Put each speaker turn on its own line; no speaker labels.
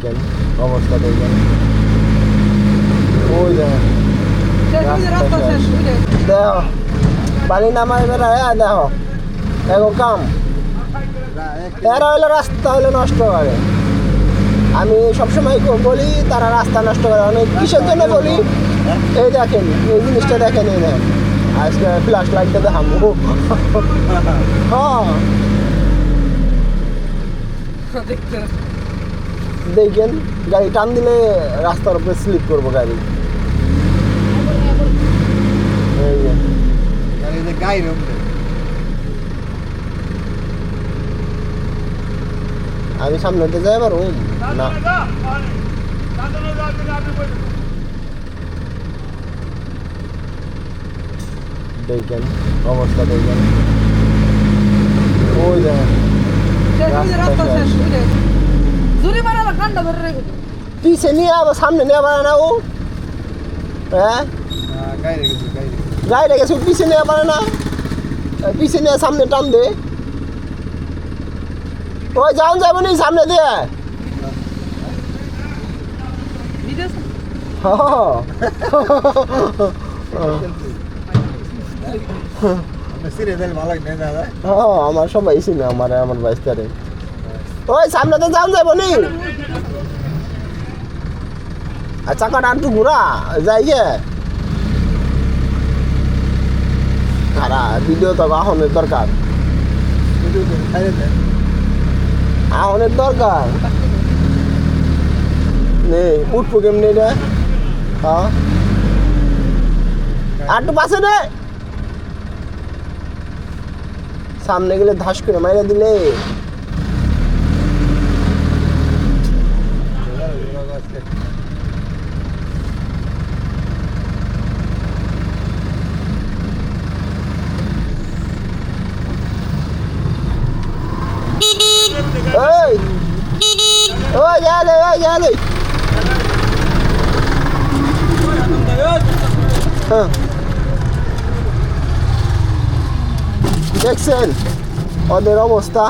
দেখেন অবস্থা দেখেন, ওই দেখেন দেখো বালি নামাই বেড়ায় দেখো দেখো কাম এরা হইলে রাস্তা হইলে নষ্ট করে। আমি সবসময় বলি তারা রাস্তা নষ্ট করে, অনেক কিসের জন্য বলি, এই দেখেন এই জিনিসটা দেখেন, এই দেখেন আজকে ফ্ল্যাশ লাইটটা দেখাবো। হ্যাঁ দেখেন গাড়ি টান দিলে রাস্তার উপরে স্লিপ করবো গাড়ি। আমি সামনেতে যাই পারবো না, দেখেন অবস্থা দেখেন, ওই দেখেন পিছে নিয়ে আবার সামনে নিয়ে পারে না ও, হ্যাঁ গাড়ি রেখেছে পিছে নিয়ে পারে না, পিছে নিয়ে সামনে টান দে, ওই যাও যাবো নি সামনে দিয়ে। আমার সবাই ছিল আমার বাইস্তারে, ওই সামনে তো যাও যাবো নি, আর চাকাটা একটু ঘোরা যাই গে খারা ভিডিও তো আহনের দরকার, আহনের দরকার নেই, উঠবো কেমনি রে, হ্যাঁ আর একটু পাশে রে, সামনে গেলে ধাস করে মাইরে দিলে। Ơi ơi ra đây ơi ra đây, দেখছেন ওদের অবস্থা।